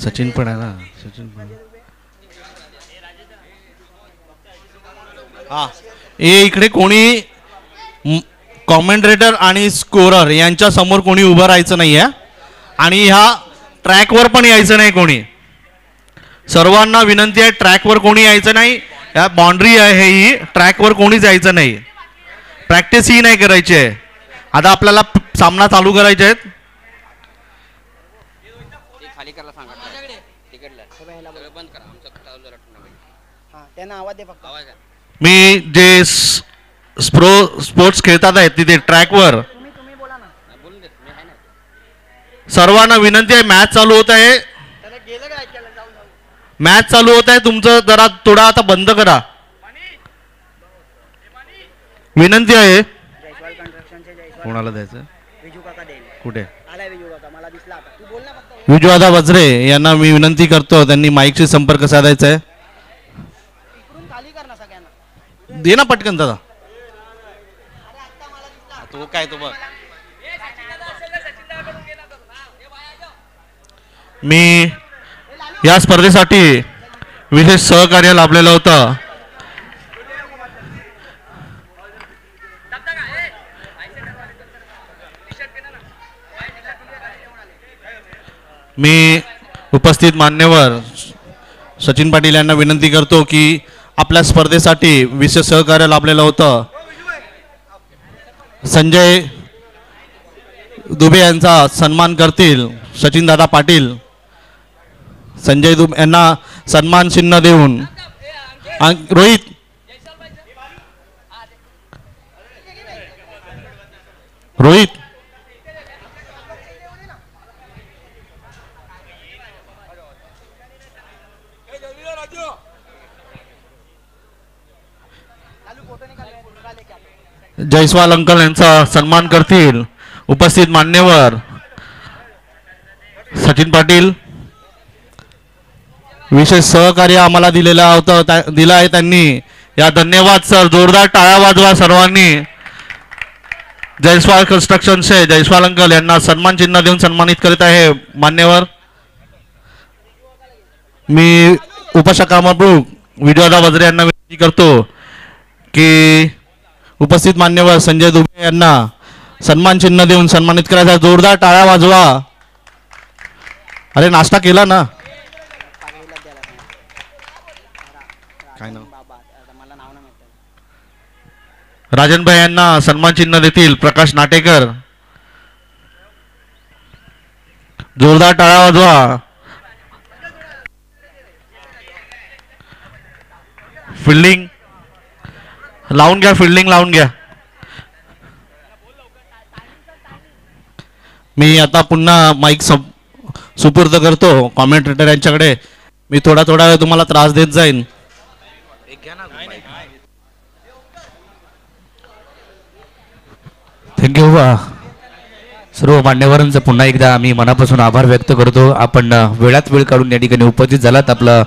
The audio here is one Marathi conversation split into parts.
सचिन पण आहे ना, सचिन पण. हा, ए इकडे कोणी कॉमेंट्रेटर आणि स्कोरर यांच्या समोर कोणी उभं राहायचं नाही आहे आणि ह्या ट्रॅकवर पण यायचं नाही कोणी. सर्वांना विनंती आहे, ट्रॅकवर कोणी यायचं नाही. या बाउंड्री आहे ही, ट्रॅकवर कोणीच यायचं नाही. प्रॅक्टिस ही नाही करायची आहे. आता आपल्याला सामना चालू करायचे आहेत. खाली करायला सांगा तिकडलं सगळं बंद करा. आमचं चालू झालं टुर्नामेंट. हां त्यांना आवाज दे फक्त. आवाज आहे. मी जे स्पोर्ट्स खेळतात आहेत तिथे ट्रॅकवर तुम्ही बोला ना. बोलून देत मी आहे ना. सर्वांना विनंती आहे, मॅच चालू होत आहे. त्याला गेलं काय ऐकायला जाऊ जाऊ. मॅच चालू होत आहे, तुमचं जरा थोडा आता बंद करा. विनंती आहे. जयस्वाल कन्स्ट्रक्शनचे जयस्वाल कोणाला द्यायचं? विजू काका देईल. कुठे? आलाय विजू काका, मला दिसला आता. तू बोल ना फक्त. विजूदादा वज्रे यांना मी विनंती करतो, त्यांनी माईकशी संपर्क साधायचा आहे. इकडून खाली कर ना सगळ्यांना. दे ना पटकन दादा. तू काय तू बघ. मी या स्पर्धेसाठी विशेष सहकार्य लाभलेलं होतं. मी उपस्थित मान्यवर सचिन पाटील यांना विनंती करतो की आपल्या स्पर्धेसाठी विशेष सहकार्य लाभलेलं होतं. संजय दुबे यांचा सन्मान करतील सचिन दादा पाटील. संजय दुबे यांना सन्मान चिन्ह देऊन रोहित रोहित जयस्वाल अंकल यांचा सन्मान करतील उपस्थित मान्यवर सचिन पाटील. विशेष सहकार्य आम्हाला दिलेलं होतं, दिलं आहे त्यांनी. या धन्यवाद सर. जोरदार टाळ्या वाजवा सर्वांनी. जयस्वाल कन्स्ट्रक्शनचे जयस्वाल अंकल यांना सन्मान चिन्ह देऊन सन्मानित करीत आहे मान्यवर. मी उपशाखाप्रमुख विजयदा वज्रे यांना विनंती करतो की उपस्थित मान्यवर संजय दुबे यांना सन्मान चिन्ह देऊन सन्मानित करायचा. जोरदार टाळ्या वाजवा. अरे नाश्ता केला ना? काय नाव? राजनभाई यांना सन्मान चिन्ह देतील प्रकाश नाटेकर. जोरदार टाळ्या वाजवा. फिल्डिंग लावून घ्या, फिल्डिंग लावून घ्या. मी आता पुन्हा माईक सुपूर्द करतो कॉमेंटेटर यांच्याकडे. मी थोडा वेळ तुम्हाला त्रास देत जाईन. थँक्यू. सर्व मान्यवरांचं पुन्हा एकदा आम्ही मनापासून आभार व्यक्त करतो. आपण वेळात वेळ काढून या ठिकाणी उपस्थित झालात. आपलं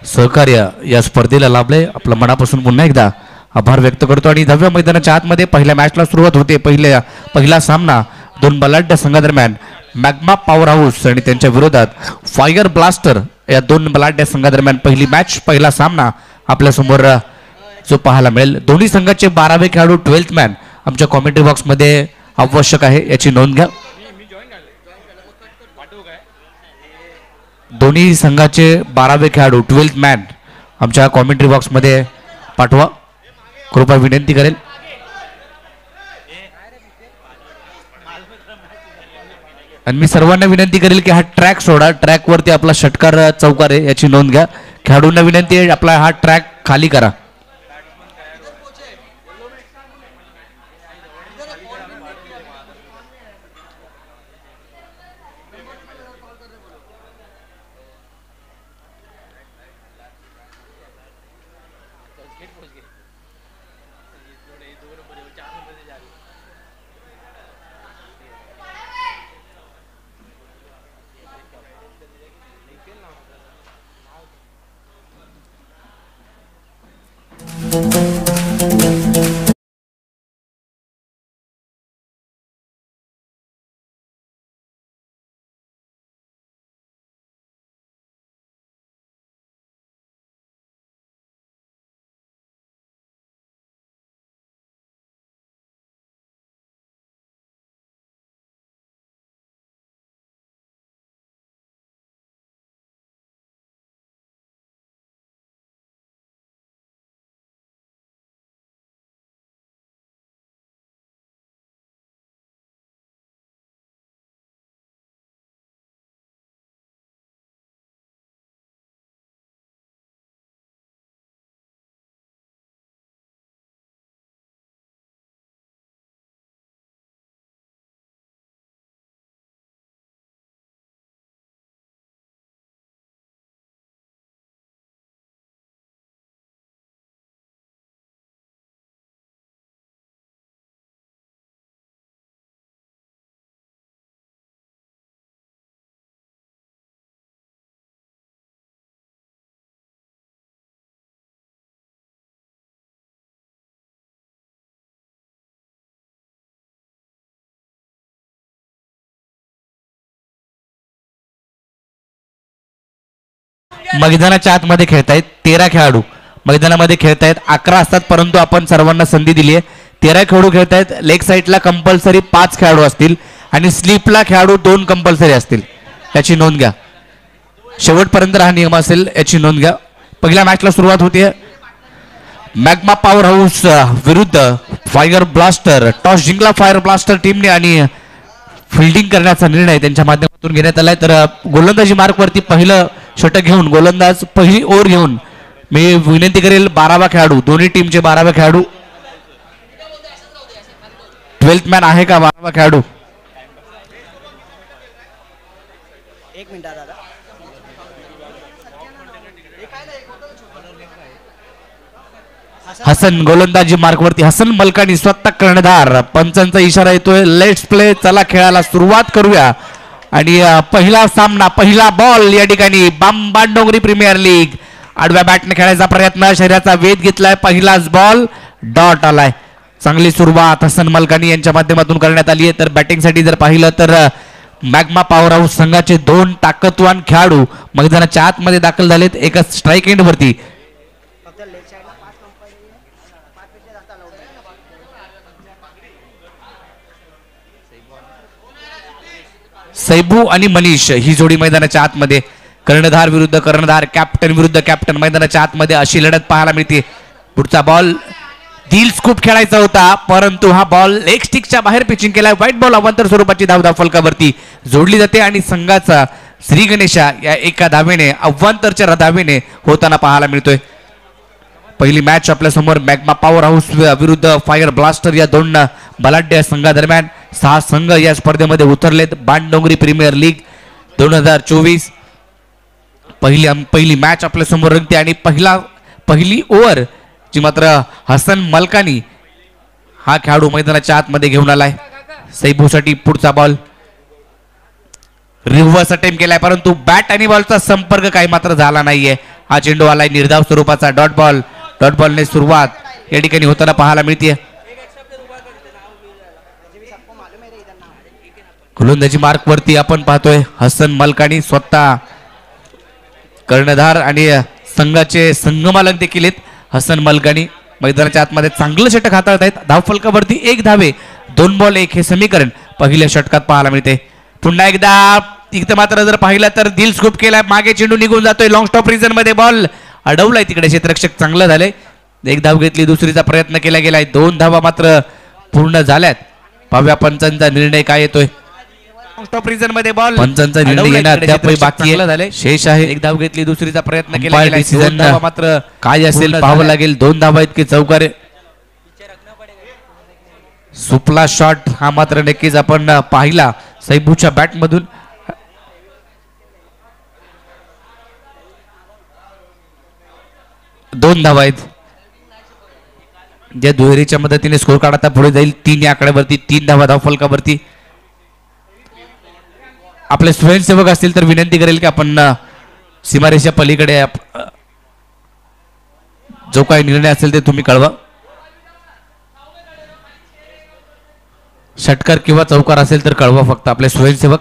सहकार्य या स्पर्धेला लाभले. आपलं मनापासून पुन्हा एकदा आभार व्यक्त करतो. आणि 10व्या मैदानाच्या आतमध्ये पहिल्या मॅचला सुरुवात होते. पहिला सामना दोन बलाढ्य संघादरम्यान मॅग्मा पॉवर हाऊस आणि त्यांच्या विरोधात फायर ब्लास्टर या दोन बलाढ्य संघादरम्यान पहिली मॅच, पहिला सामना आपल्या समोर जो पाहायला मिळेल. दोन्ही संघाचे 12वे खेळाडू 12th मॅन आमच्या कॉमेंट्री बॉक्समध्ये आवश्यक आहे, याची नोंद घ्या. दोन्ही संघाचे 12वे खेळाडू 12th मॅन आमच्या कॉमेंट्री बॉक्समध्ये पाठवा, कृपया विनंती करेल. आणि मी सर्वांना विनंती करेल की हा ट्रॅक सोडा. ट्रॅकवरती आपला षटकार चौकार आहे, याची नोंद घ्या. खेळाडूंना विनंती आहे आपला हा ट्रॅक खाली करा. मैदानाच्या आतमध्ये खेळतायत 13 खेळाडू मैदानामध्ये खेळतायत. 11 असतात परंतु आपण सर्वांना संधी दिली आहे. 13 खेळाडू खेळतायत. लेग साईडला कंपल्सरी 5 खेळाडू असतील आणि स्लीपला खेळाडू 2 कंपल्सरी असतील. याची नोंद घ्या. शेवटपर्यंत हा नियम असेल, याची नोंद घ्या. पहिल्या मॅचला सुरुवात होते. मॅग्मा पॉवर हाऊस विरुद्ध फायर ब्लास्टर. टॉस जिंकला फायर ब्लास्टर टीमने आणि फिल्डिंग करण्याचा निर्णय त्यांच्या माध्यमातून घेण्यात आलाय. तर गोलंदाजी मार्कवरती पहिलं षटक घेऊन गोलंदाज पहिली ओव्हर घेऊन मी विनंती करेल 12वा खेळाडू, दोन्ही टीमचे 12वे खेळाडू. 12th मॅन आहे का 12वा खेळाडू? 1 मिनिट दादा. हसन गोलंदाजी मार्कवरती. हसन मलकानी स्वतः कर्णधार. पंचांचा इशारा येतोय लेट्स प्ले, चला खेळायला सुरुवात करूया. आणि पहिला सामना, पहिला बॉल या ठिकाणी बांडोंगरी प्रीमियर लीग. आडव्या बॅटने खेळायचा प्रयत्न, शरीराचा वेध घेतलाय. पहिलाच बॉल डॉट आलाय. चांगली सुरुवात हसन मलकानी यांच्या माध्यमातून करण्यात आली आहे. तर बॅटिंगसाठी जर पाहिलं तर मॅग्मा पॉवर हाऊस संघाचे 2 ताकदवान खेळाडू मैदानाच्या आतमध्ये दाखल झालेत. एका स्ट्राईक एंड वरती फक्त लेफ्ट साइडला 5 कंपनी 5 पेक्षा जास्त अलाउड नाही. सैबू आणि मनीष ही जोडी मैदानाच्या आतमध्ये. कर्णधार विरुद्ध कर्णधार, कॅप्टन विरुद्ध कॅप्टन मैदानाच्या आतमध्ये अशी लढत पाहायला मिळते. पुढचा बॉल दिल स्कूप खेळायचा होता परंतु हा बॉल लेग स्टिकच्या बाहेर पिचिंग केलाय. व्हाईट बॉल अवांतर स्वरूपाची धाव फलकावरती जोडली जाते आणि संघाचा श्री गणेशा या एका धावेने अवांतरच्या धावेने होताना पाहायला मिळतोय. पहिली मॅच आपल्या समोर मॅग्मा पॉवर हाऊस विरुद्ध फायर ब्लास्टर या 2 बलाढ्य संघादरम्यान. 6 संघ या स्पर्धेमध्ये उतरलेत. बाणडोंगरी प्रीमियर लीग 2024 पहिली मॅच आपल्या समोर रंगते आणि पहिली ओव्हर जी मात्र हसन मलकानी हा खेळाडू मैदानाच्या आतमध्ये घेऊन आलाय. सैबूसाठी पुढचा बॉल रिव्हर्स अटेम्प्ट केलाय परंतु बॅट आणि बॉलचा संपर्क काही मात्र झाला नाहीये. हा चेंडू आलाय निर्धाव स्वरूपाचा डॉट बॉल. डॉट बॉलने सुरुवात या ठिकाणी होताना पाहायला मिळते. गोलंदाजी मार्क वरती आपण पाहतोय हसन मलकानी स्वतः कर्णधार आणि संघाचे संगमालक देखील आहेत. हसन मलकानी मैदानाच्या आतमध्ये चांगलं षटक हाताळत आहेत. धावफलकावरती 1 धावे 2 बॉल 1 हे समीकरण पहिल्या षटकात पाहायला मिळते. पुन्हा एकदा इथं मात्र जर पाहिलं तर दिल स्कूप केलाय. मागे चेंडू निघून जातोय. लॉंग स्टॉप रिजन मध्ये बॉल अडवलाय. तिकडे क्षेत्ररक्षक चांगलं झालंय. 1 धाव घेतली. दुसरीचा प्रयत्न केला गेलाय. 2 धावा मात्र पूर्ण झाल्यात. पाहूया पंचांचा निर्णय काय येतोय. स्टॉप रिजन मध्ये बॉल पंचांचा निर्णय येणार त्यापैकी बाकी झाले. शेष आहे. 1 धाव घेतली. दुसरीचा प्रयत्न केला गेलाय. 2 धावा मात्र काय असेल पाहावं लागेल. 2 धावा इतके चौकारे. सुपला शॉट हा मात्र नक्कीच आपण पाहिला सैबूच्या बॅट मधून. दोन धावा आहेत ज्या दुहेरीच्या मदतीने स्कोर कार्ड आता पुढे जाईल. 3 या आकड्यावरती 3 धावा धावफलकावरती. आपले स्वयंसेवक असतील तर विनंती करेल की आपण सीमारेषा पलीकडे जो काही निर्णय असेल ते तुम्ही कळवा. षटकार किंवा चौकार असेल तर कळवा फक्त आपले स्वयंसेवक.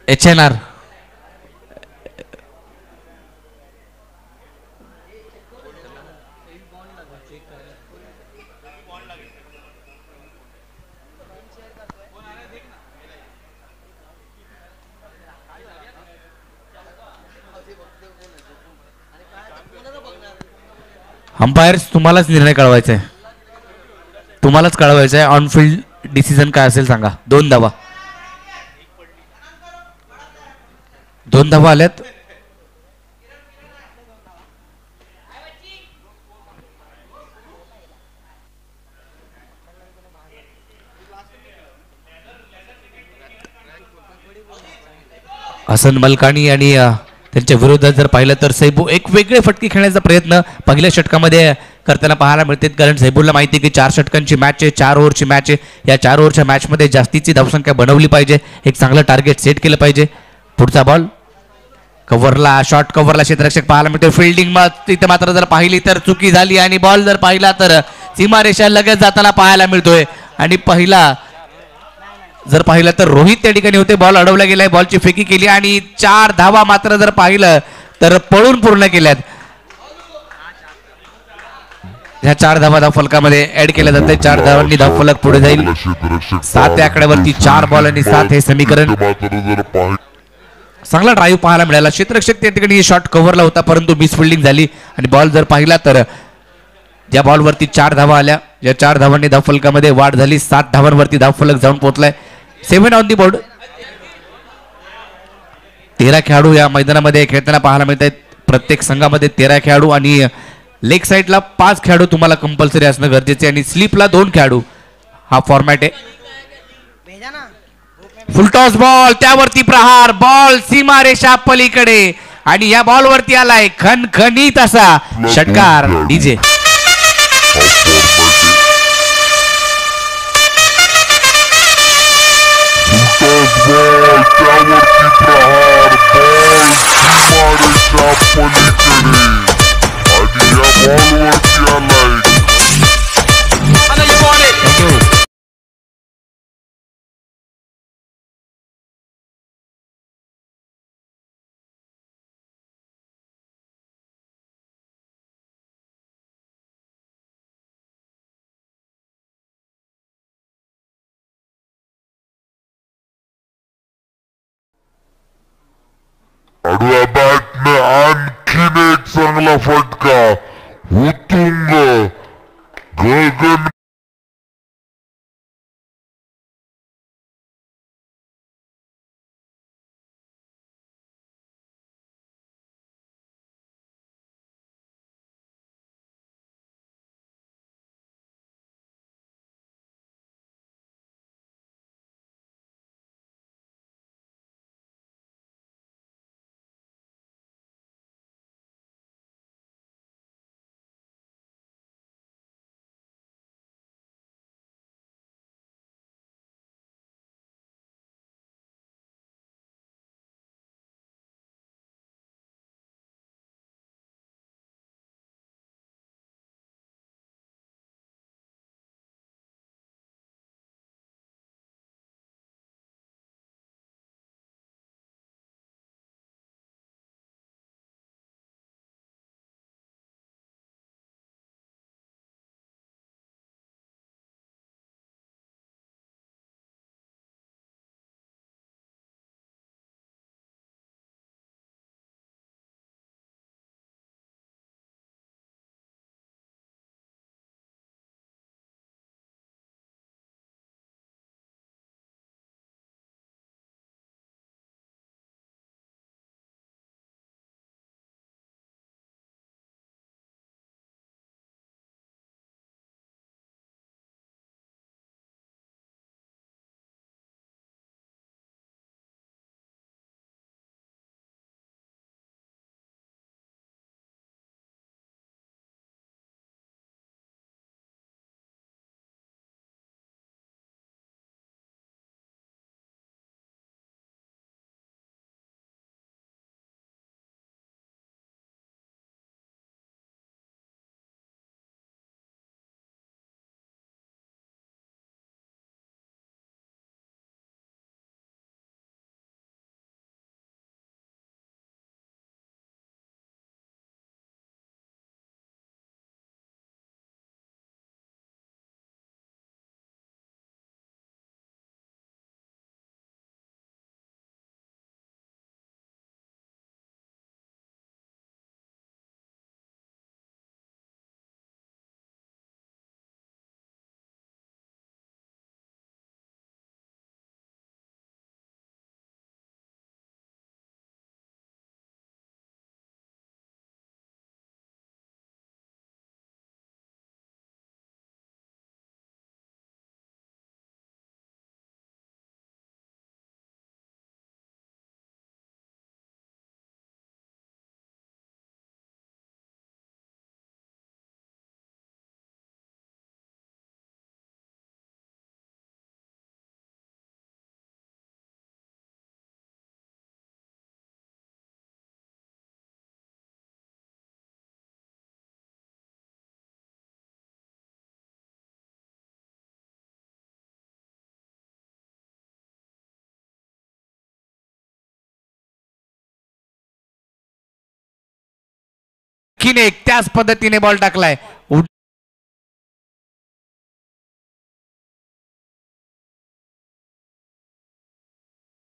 HNR अंपायर्स तुम्हालाच निर्णय कळवायचा आहे. तुम्हालाच कळवायचा आहे. ऑनफिल्ड डिसिजन काय असेल सांगा. 2 धावा 2 धावा आल्यात. हसन मलकानी आणि त्यांच्या विरोधात जर पाहिलं तर सैबू एक वेगळे फटके खेळण्याचा प्रयत्न पहिल्या षटकामध्ये करताना पाहायला मिळते, कारण झैबूरला माहिती आहे की 4 षटकांची मॅच आहे, 4 ओव्हरची मॅच आहे. या 4 ओव्हरच्या मॅचमध्ये जास्तीची धावसंख्या बनवली पाहिजे, एक चांगलं टार्गेट सेट केलं पाहिजे. पुढचा बॉल कव्हरला, शॉर्ट कव्हरला क्षेत्ररक्षक पाहायला मिळतो. फिल्डिंग तिथे मात्र जर पाहिली तर चुकी झाली आणि बॉल जर पाहिला तर सीमारेषा लगेच जाताना पाहायला मिळतोय. आणि पहिला जर पाहिलं तर रोहित त्या ठिकाणी होते, बॉल अडवला गेलाय, बॉलची फेकी केली आणि 4 धावा मात्र जर पाहिलं तर पळून पूर्ण केल्यात. ह्या 4 धावा धावफलकामध्ये ऍड केल्या जाते. 4 धावांनी धावफलक पुढे जाईल. 7 आकड्यावरती 4 बॉल आणि 7 हे समीकरण. चांगला ड्राईव्ह पाहायला मिळाला. क्षेत्ररक्षक त्या ठिकाणी शॉट कव्हरला होता, परंतु मिस फिल्डिंग झाली आणि बॉल जर पाहिला तर ज्या बॉलवरती 4 धावा आल्या, या 4 धावांनी धावफलकामध्ये वाढ झाली. 7 धावांवरती धावफलक जाऊन पोहोचलाय. 7 ऑन दी बोर्ड. 13 खेळाडू या मैदानामध्ये खेळताना पाहायला मिळत आहेत. प्रत्येक संघामध्ये 13 खेळाडू आणि लेग साईडला 5 खेळाडू तुम्हाला कंपल्सरी असणं गरजेचे आणि स्लिपला 2 खेळाडू. हा फॉर्मॅट आहे. भेजा ना. फुलटॉस बॉल, त्यावरती प्रहार, बॉल सीमारेषा पलीकडे आणि या बॉलवरती आलाय खणखणीत असा षटकार. डीजे आडव्या बॅटने आणखीन एक चांगला फटका. उत्तुंग गगन आणखीन एक त्याच पद्धतीने बॉल टाकलाय.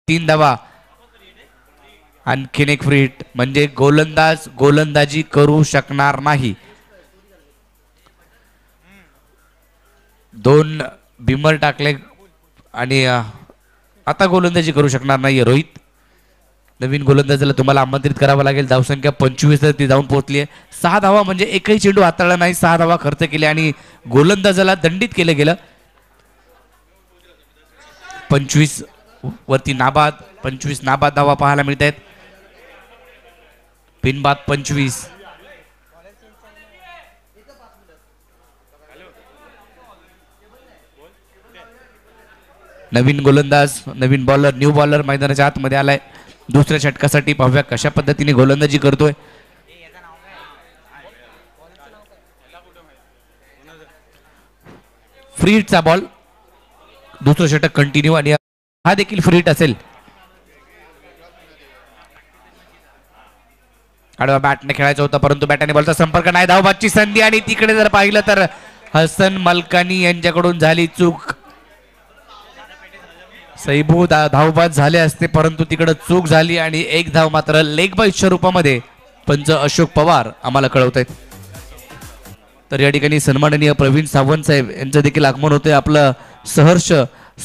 तीन धावा. आणखीन एक फ्री हिट म्हणजे गोलंदाज गोलंदाजी करू शकणार नाही. 2 बिमर टाकले आणि आता गोलंदाजी करू शकणार नाहीये रोहित. नवीन गोलंदाजाला तुम्हाला आमंत्रित करावं लागेल. धावसंख्या 25 ती जाऊन पोहोचली आहे. 6 धावा म्हणजे एकही चेंडू हाताळला नाही. 6 धावा खर्च केले आणि गोलंदाजाला दंडित केलं गेलं. 25 वरती नाबाद. 25 नाबाद धावा पाहायला मिळत आहेत. बिनबाद 25. नवीन गोलंदाज नवीन बॉलर न्यू बॉलर मैदानाच्या आतमध्ये आलाय. दुसऱ्या षटकासाठी पाहूया कशा पद्धतीने गोलंदाजी करतोय. फ्री हिटचा बॉल. दुसरं षटक कंटिन्यू आणि हा देखील फ्री हिट असेल. आडवा बॅटने खेळायचा होता परंतु बॅटाने बॉलचा संपर्क नाही. धावबादची संधी आणि तिकडे जर पाहिलं तर हसन मलकानी यांच्याकडून झाली चूक. सैबू धावबाद झाले असते परंतु तिकडे चूक झाली आणि एक धाव मात्र लेग बाईच्या रूपामध्ये पंच अशोक पवार आम्हाला कळवत आहेत. तर या ठिकाणी सन्माननीय प्रवीण सावंत साहेब यांचं देखील आगमन होते. आपलं सहर्ष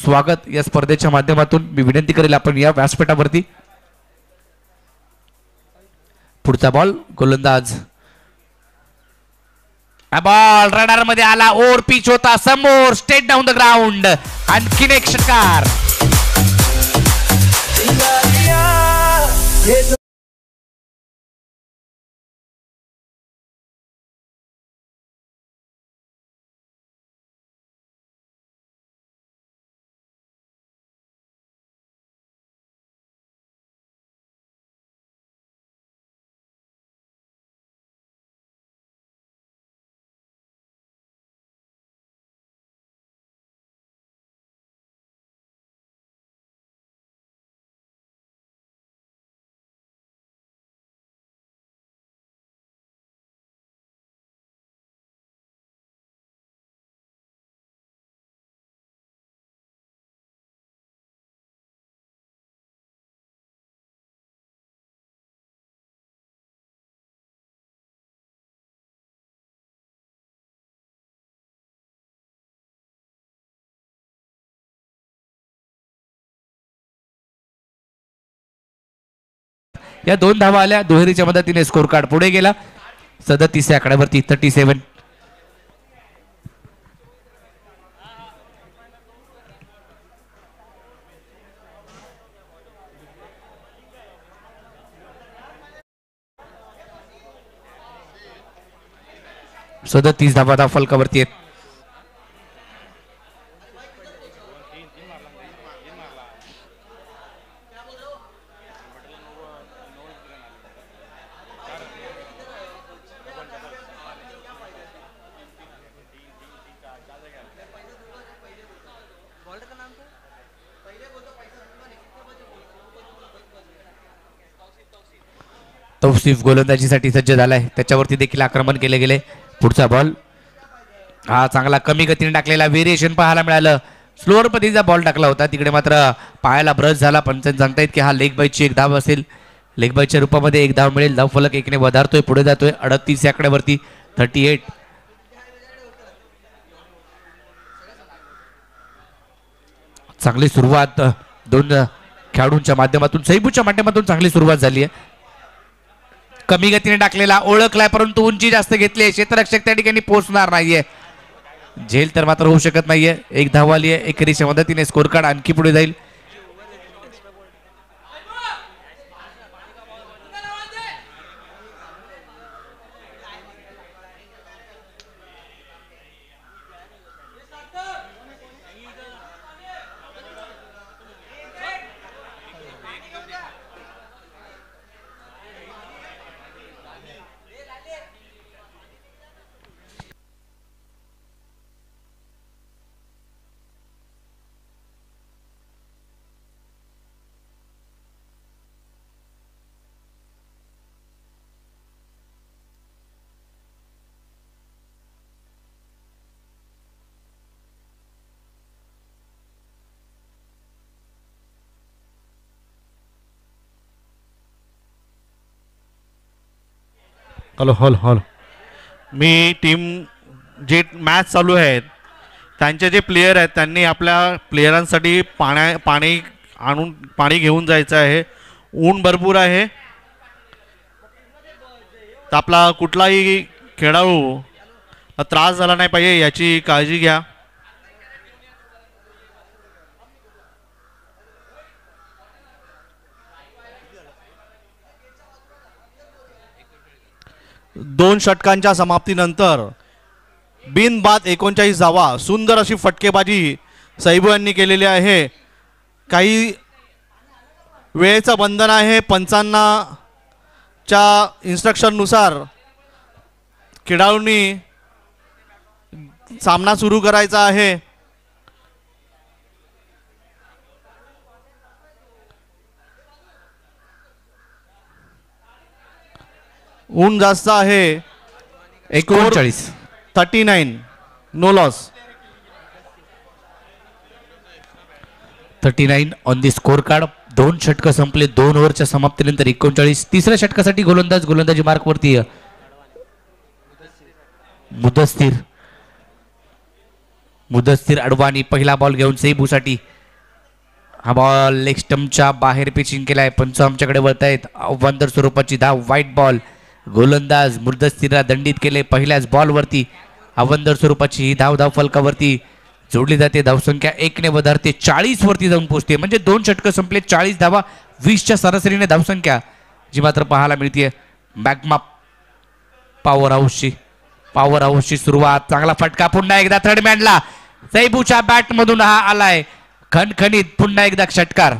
स्वागत या स्पर्धेच्या माध्यमातून मी विनंती करेल आपण या व्यासपीठावरती. पुढचा बॉल गोलंदाज बॉल रडार मध्ये आला. ओव्हर पिच होता समोर. State down the ground. आणखीन एक षटकार. या 2 धावा आल्या. दुहेरीच्या मदतीने स्कोर कार्ड पुढे गेला. 37 आकड्यावरती 37. धावा फलकावरती आहेत. तौसिफ गोलंदाजीसाठी सज्ज झालाय. त्याच्यावरती देखील आक्रमण केले गेले. पुढचा बॉल हा चांगला कमी गतीने टाकलेला. व्हेरिएशन पाहायला मिळालं. स्लोअर पद्धतीचा बॉल टाकला होता. तिकडे मात्र पायाला ब्रश झाला. पण सांगतायत की हा लेग बाईची एक धाव असेल. लेग बाईच्या रूपामध्ये एक धाव मिळेल. धाव फलक एकने वधारतोय पुढे जातोय. 38 आकड्यावरती 38. चांगली सुरुवात 2 खेळाडूंच्या माध्यमातून सैबूच्या माध्यमातून चांगली सुरुवात झाली आहे. कमी गतीने टाकलेला ओळखलाय परंतु उंची जास्त घेतली आहे. क्षेत्ररक्षक त्या ठिकाणी पोहोचणार नाहीये. झेल तर मात्र होऊ शकत नाहीये. एक धाव आली आहे. एकेरीच्या मदतीने स्कोर कार्ड आणखी पुढे जाईल. हॅलो हॅलो हॅलो मी टीम जे मॅच चालू आहेत त्यांचे जे प्लेयर आहेत त्यांनी आपल्या प्लेयरांसाठी पाणी आणून पाणी घेऊन जायचं आहे. ऊन भरपूर आहे तर आपला कुठलाही खेळाडू त्रास झाला नाही पाहिजे याची काळजी घ्या. दोन षटकांच्या समाप्तीनंतर बिनबाद 39 धावा सुंदर अशी फटकेबाजी सैबू यांनी केलेली आहे. काही वेळेचं बंधन आहे पंचांना च्या इन्स्ट्रक्शननुसार खेळाडूंनी सामना सुरू करायचा आहे. ऊन जास्त आहे. 39 39 no loss. 39 on the score card. 2 षटकं संपले 2 ओव्हरच्या समाप्तीनंतर 39. तिसऱ्या षटकासाठी गोलंदाजी मार्कवरती मुदस्तीर अडवाणी पहिला बॉल घेऊन सैबूसाठी. हा बॉल लेग स्टंपच्या बाहेर पिचिंग केलाय. पंच आमच्याकडे वळत आहेत. अवंतर स्वरूपाची धाव व्हाईट बॉल. गोलंदाज मुदस्तीरला दंडित केले पहिल्याच बॉलवरती. अवंतर स्वरूपाची ही धाव फलकावरती जोडली जाते. धावसंख्या 1 ने वधारते 40 वरती जाऊन पोहोचते. म्हणजे 2 षटकं संपले 40 धावा 20च्या सरासरीने धावसंख्या जी मात्र पाहायला मिळते. बॅकमाप पॉवर हाऊसची सुरुवात. चांगला फटका पुन्हा एकदा थर्डमॅनला. सैबूच्या बॅट मधून हा आलाय खणखणीत पुन्हा एकदा षटकार.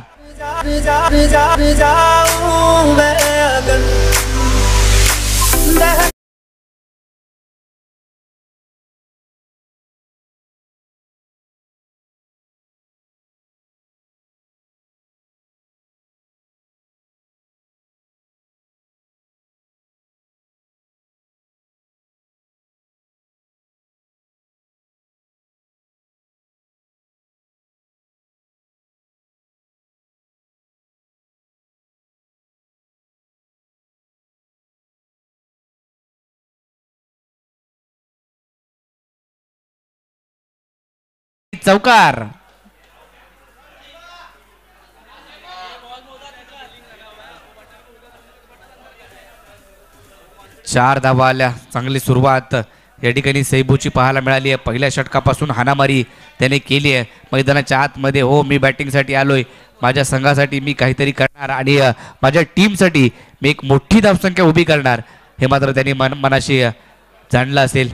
चौकार. 4 धावा आल्या. चांगली सुरुवात या ठिकाणी सैबूची पाहायला मिळाली आहे. पहिल्या षटकापासून हाणामारी त्याने केली आहे. मैदानाच्या आतमध्ये हो मी बॅटिंगसाठी आलोय, माझ्या संघासाठी मी काहीतरी करणार आणि माझ्या टीमसाठी मी एक मोठी धावसंख्या उभी करणार हे मात्र त्यांनी मनाशी जाणलं असेल.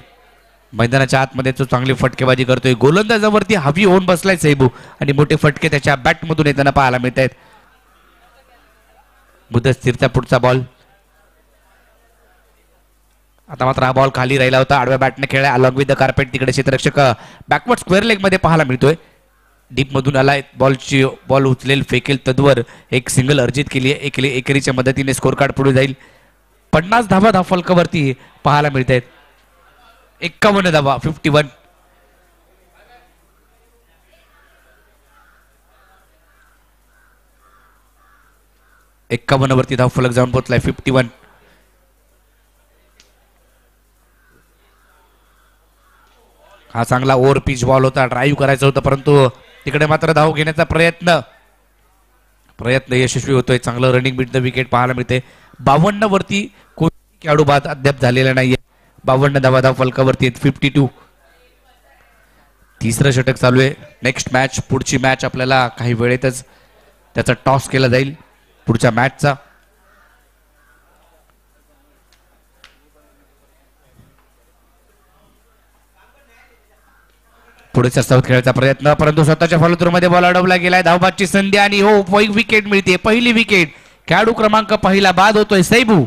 मैदानाच्या आतमध्ये तो चांगली फटकेबाजी करतोय. गोलंदाजावरती हवी होऊन बसलाय सैबू आणि मोठे फटके त्याच्या बॅटमधून येताना पाहायला मिळत आहेत. मुदस्तीरचा पुढचा बॉल. आता मात्र हा बॉल खाली राहिला होता. आडव्या बॅटने खेळला अलॉंग विथ द कार्पेट. तिकडे क्षेत्ररक्षक बॅकवर्ड स्क्वेअर लेग मध्ये पाहायला मिळतोय. डीप मधून आलाय. बॉल उचलेल फेकेल तद्वर एक सिंगल अर्जित केली आहे. एकेरीच्या मदतीने स्कोर कार्ड पुढे जाईल. 50 धावा धावफलकावरती पाहायला मिळत आहेत. 51 धावा 51. वरती धावफलक जाऊन पोहोचलाय 51. हा चांगला ओव्हर पिच बॉल होता. ड्राईव्ह करायचा होता परंतु तिकडे मात्र धाव घेण्याचा प्रयत्न यशस्वी होतोय. चांगलं रनिंग बीट द विकेट पाहायला मिळते. 52 वरती कोणताही खेळाडू बाद अद्याप झालेला नाहीये. 52 धावा धाव फलकावरती 52. तिसरं षटक चालू आहे. नेक्स्ट मॅच पुढची मॅच आपल्याला काही वेळेतच त्याचा टॉस केला जाईल पुढच्या मॅचचा. पुढे सरसावत खेळायचा प्रयत्न परंतु स्वतःच्या फॉलोथ्रूमध्ये बॉल अडवला गेलाय. धावबादची संधी आणि हो विकेट मिळते. पहिली विकेट. खेळाडू क्रमांक पहिला बाद होतोय सैबू.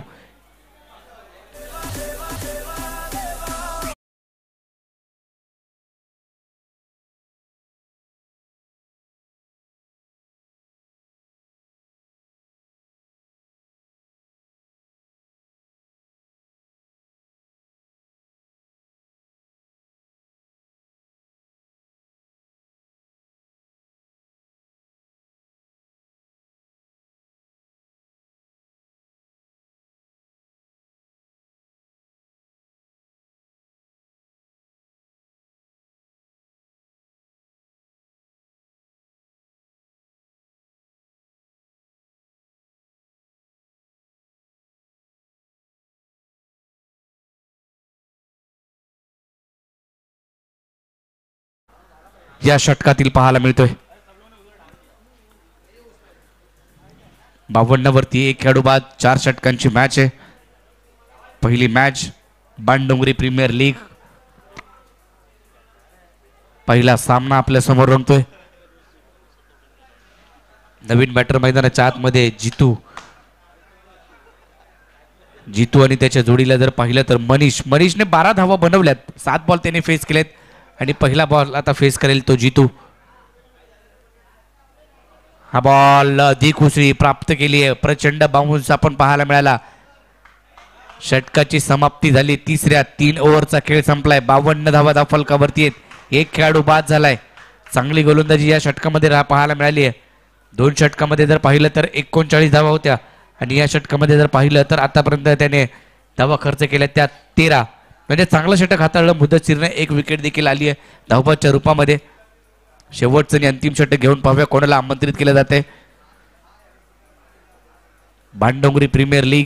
या षटकातील पाहायला मिळतोय. 52 वरती एक खेळाडू बाद 4 षटकांची मॅच आहे. पहिली मॅच बाणडोंगरी प्रीमियर लीग. पहिला सामना आपल्या समोर रंगतोय. नवीन बॅटर मैदानाच्या आतमध्ये जितू आणि त्याच्या जोडीला जर पाहिलं तर मनीषने 12 धावा बनवल्यात. 7 बॉल त्याने फेस केलेत आणि पहिला बॉल आता फेस करेल तो जितू. हा बॉल अधिक उसळी प्राप्त केली आहे. प्रचंड बाउन्स आपण पाहायला मिळाला. षटकाची समाप्ती झाली. तिसऱ्या 3 ओव्हरचा खेळ संपलाय. 52 धावा फलकावरती आहेत. एक खेळाडू बाद झालाय. चांगली गोलंदाजी या षटकामध्ये पाहायला मिळाली आहे. 2 षटकामध्ये जर पाहिलं तर 39 धावा होत्या आणि या षटकामध्ये जर पाहिलं तर आतापर्यंत त्याने धावा खर्च केल्या त्या 13. म्हणजे चांगलं षटक हाताळलं. मुदतशीरने 1 विकेट देखील आली आहे धावबादच्या रूपामध्ये. शेवटचं आणि अंतिम षटक घेऊन पाहूया कोणाला आमंत्रित केलं जाते. Bandongri premier league.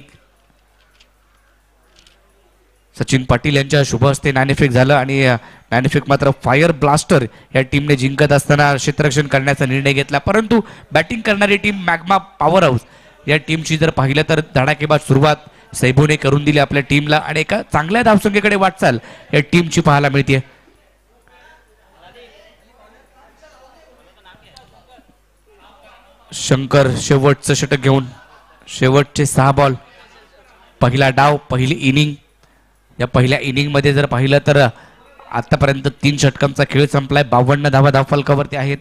सचिन पाटील यांच्या शुभ हस्ते नाणेफेक झालं आणि नाणेफेक मात्र फायर ब्लास्टर या टीमने जिंकत असताना क्षेत्ररक्षण करण्याचा निर्णय घेतला. परंतु बॅटिंग करणारी टीम मॅग्मा पॉवर हाऊस या टीमची जर पाहिलं तर धडाकेबाज सुरुवात सैबूने करून दिली आपल्या टीमला आणि एका चांगल्या धावसंख्येकडे वाटचाल या टीमची पाहायला मिळते. शंकर शेवटचं षटक घेऊन शेवटचे 6 बॉल. पहिला डाव पहिली इनिंग. या पहिल्या इनिंगमध्ये जर पाहिलं तर आतापर्यंत 3 षटकांचा खेळ संपलाय. 52 धावा धावफलकावरती आहेत.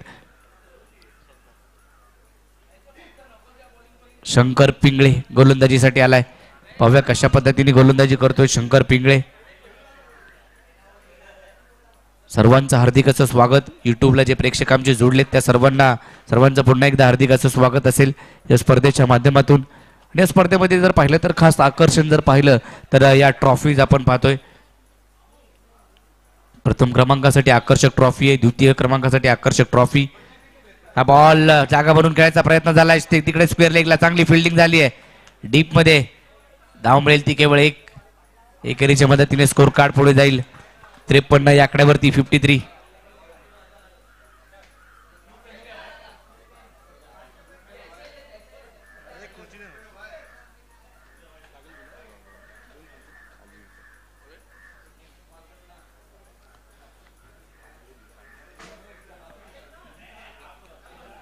शंकर पिंगळे गोलंदाजीसाठी आलाय. पाहूया कशा पद्धतीने गोलंदाजी करतोय शंकर पिंगळे. सर्वांचं हार्दिक असं स्वागत. युट्यूबला जे प्रेक्षक आमचे जोडलेत त्या सर्वांचं पुन्हा एकदा हार्दिक असं स्वागत असेल या स्पर्धेच्या माध्यमातून. या स्पर्धेमध्ये जर पाहिलं तर खास आकर्षण जर पाहिलं तर या ट्रॉफीज आपण पाहतोय. प्रथम क्रमांकासाठी आकर्षक ट्रॉफी आहे. द्वितीय क्रमांकासाठी आकर्षक ट्रॉफी. हा बॉल जागा बनवून खेळायचा प्रयत्न झाला. तिकडे स्क्वेअर लेगला चांगली फिल्डिंग झाली आहे. डीप मध्ये धाव मिळेल ती केवळ एकेरीच्या मदतीने स्कोर कार्ड पुढे जाईल. 53 या आकड्यावरती 53.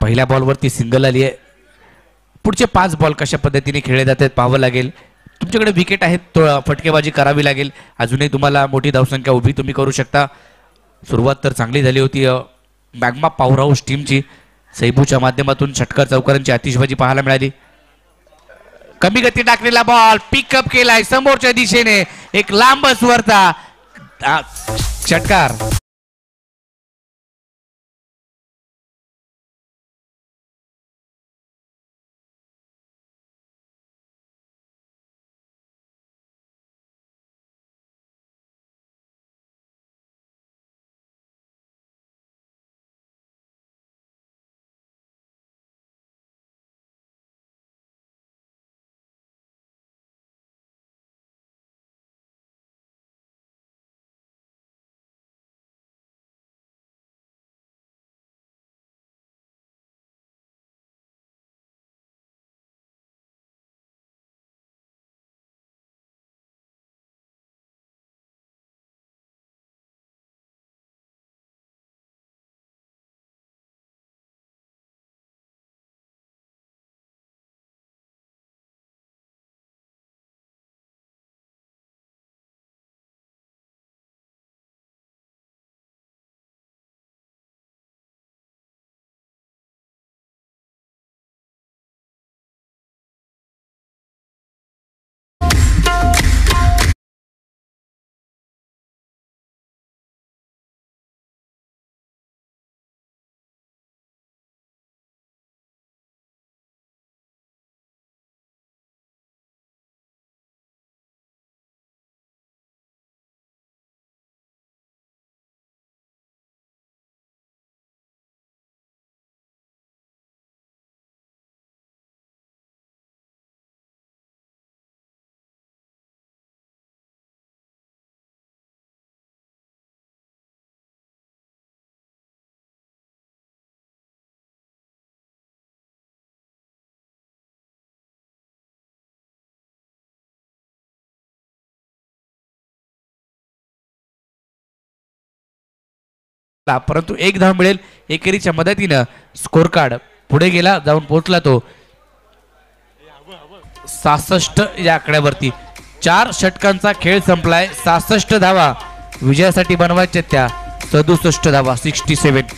पहिल्या बॉलवरती सिंगल आली आहे. पुढचे 5 बॉल कशा पद्धतीने खेळले जातात पाहावं लागेल. तुमच्याकडे विकेट आहेत तो फटकेबाजी करावी लागेल. अजूनही तुम्हाला मोठी धावसंख्या उभी तुम्ही करू शकता. सुरुवात तर चांगली झाली होती मॅग्मा पॉवर हाऊस टीमची. सैबूच्या माध्यमातून षटकार चौकारांची आतिषबाजी पाहायला मिळाली. कमी गती टाकलेला बॉल पिकअप केलाय समोरच्या दिशेने. एक लांब वरचा षटकार. परंतु एक धाव मिळेल एकेरीच्या मदतीनं. स्कोर कार्ड पुढे गेला, जाऊन पोहोचला तो 66 या आकड्यावरती. 4 षटकांचा खेळ संपलाय. 66 धावा विजयासाठी बनवायच्या त्या. 67 धावा 67.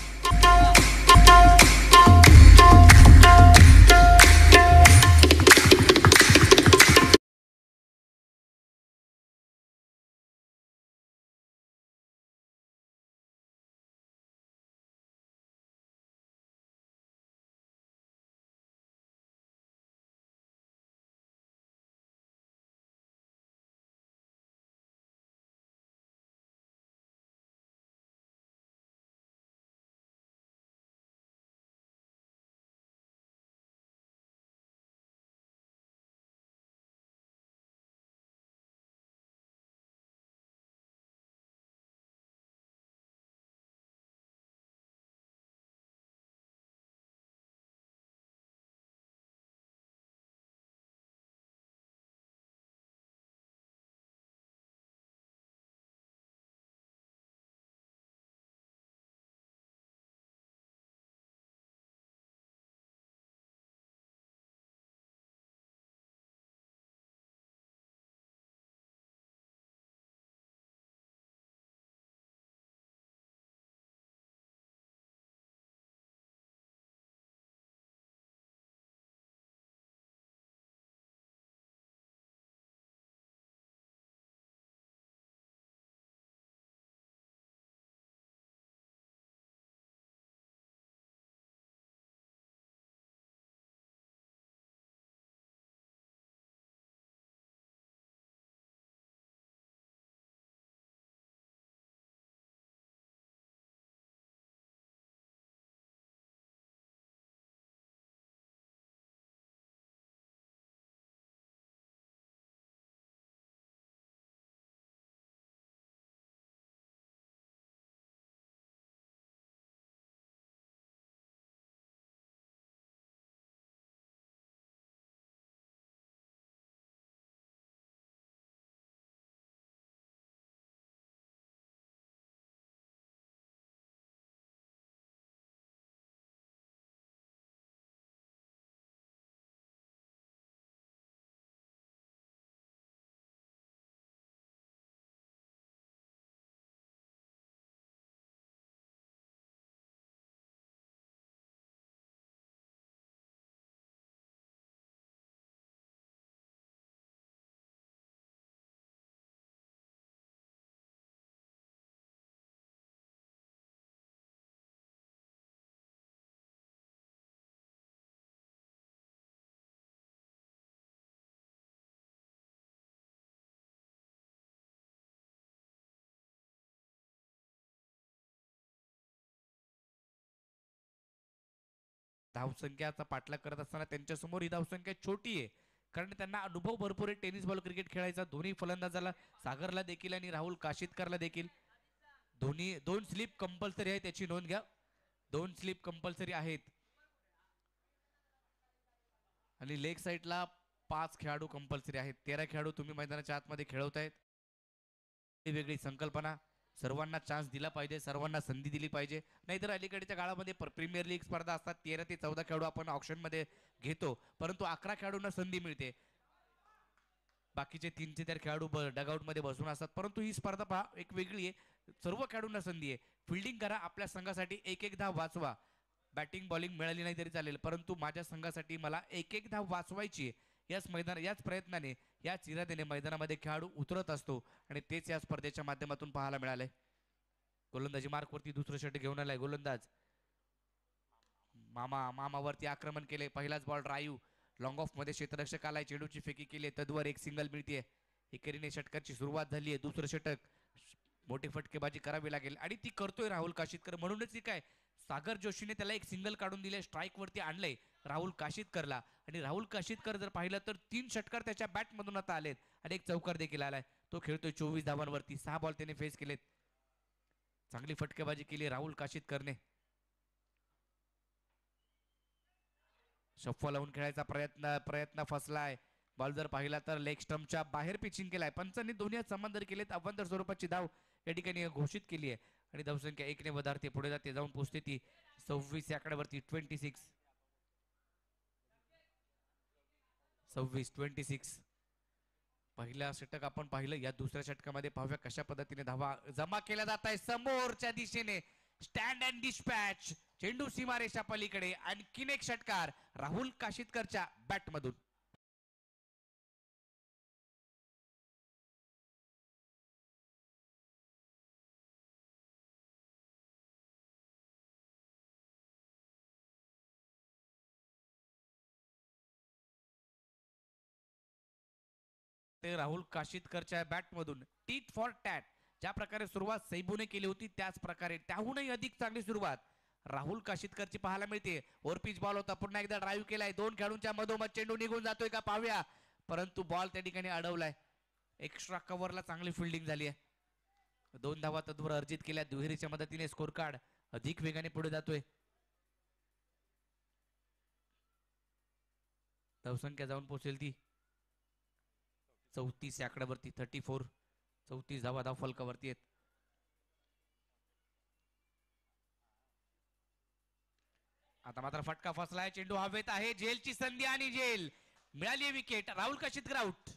धावसंख्याचा पाठलाग करत असताना त्यांच्यासमोर ही धावसंख्या छोटी आहे, कारण त्यांना अनुभव भरपूर आहे टेनिस बॉल क्रिकेट खेळायचा. दोन्ही फलंदाजाला, सागरला देखील आणि राहुल काशितकरला देखील दोन्ही 2 स्लिप कंपल्सरी आहे, त्याची नोंद घ्या. 2 स्लिप कंपल्सरी आहेत. आणि लेग साइडला 5 खेळाडू कंपल्सरी आहेत. 13 खेळाडू तुम्ही मैदानाच्या आतमध्ये खेळवतायत. वेगळी संकल्पना. सर्वांना चान्स दिला पाहिजे, सर्वांना संधी दिली पाहिजे. नाहीतर अलीकडच्या काळामध्ये प्रीमियर लीग स्पर्धा असतात, 13 ते 14 खेळाडू आपण ऑप्शन मध्ये घेतो, परंतु 11 खेळाडूंना संधी मिळते. बाकीचे 3 ते 4 खेळाडू डगआउट मध्ये बसून असतात. परंतु ही स्पर्धा पहा एक वेगळी आहे. सर्व खेळाडूंना संधी आहे. फिल्डिंग करा, आपल्या संघासाठी एक धाव वाचवा. बॅटिंग बॉलिंग मिळाली नाही तरी चालेल, परंतु माझ्या संघासाठी मला एक धाव वाचवायची आहे. याच प्रयत्नाने, याच इराद्याने मैदानामध्ये खेळाडू उतरत असतो आणि तेच या स्पर्धेच्या माध्यमातून पाहायला मिळाले. गोलंदाजी मार्कवरती दुसरं षटक घेऊन आलाय गोलंदाज मामावरती आक्रमण केले. पहिलाच बॉल ड्राईव्ह लॉंग ऑफ मध्ये क्षेत्ररक्षक आलाय. चेंडूची फेकी केली, तद्वर एक सिंगल मिळते. एकेरीने षटकाची सुरुवात झाली आहे. दुसरं षटक मोठी फटकेबाजी करावी लागेल आणि ती करतोय राहुल काशितकर. म्हणूनच काय सागर जोशीने त्याला एक सिंगल काढून दिले, स्ट्राइक वरती आणलंय राहुल काशितकरला. आणि राहुल काशितकर जर पाहिलं तर 3 षटकार त्याच्या बॅट मधून आता आलेत आणि एक चौकार देखील आलाय. तो खेळतोय 24 धावांवरती. 6 बॉल त्याने फेस केलेत. चांगली फटकेबाजी केली राहुल काशितकरने. शफ्फा लावून खेळायचा प्रयत्न फसलाय. बॉल जर पाहिला तर लेग स्टंपच्या बाहेर पिचिंग केलाय. पंचांनी दोन्ही हात समांतर केलेत. अवांतर स्वरूपाची धाव या ठिकाणी घोषित केली आहे आणि धावसंख्या 1 ने वधारते, पुढे जाते, जाऊन पोहोचते ती 26 या आकड्यावरती. 26 पहिला षटक आपण पाहिलं. या दुसऱ्या षटकामध्ये पाहूया कशा पद्धतीने धावा जमा केल्या जात आहे. समोरच्या दिशेने स्टँड अँड डिस्पॅच, चेंडू सीमारेषा पलीकडे. आणखीन एक षटकार राहुल काशितकरच्या बॅटमधून. ते राहुल काशितकरच्या बॅटमधून टीट फॉर टॅट. ज्या प्रकारे सुरुवात सैबूने केली होती त्याच प्रकारे त्याहूनही अधिक चांगली सुरुवात राहुल काशितकरची पाहायला मिळते. ओव्हरपिच बॉल होता, पुन्हा एकदा ड्राईव्ह केलाय. दोन खेळाडूंच्या मधोमध चेंडू निघून जातोय का पाहूया, परंतु बॉल त्या ठिकाणी अडवलाय. एक्स्ट्रा कव्हरला चांगली फिल्डिंग झाली आहे. 2 धावा तत्वर अर्जित केल्या. दुहेरीच्या मदतीने स्कोर कार्ड अधिक वेगाने पुढे जातोय. धावसंख्या जाऊन पोहोचेल ती 34 या आकड्यावरती. 34 34 धावा धाव फलकावरती आहेत. आता मात्र फटका फसलाय. चेंडू हवेत आहे. जेलची संधी आणि जेल मिळाली विकेट. राहुल काशितकर आउट.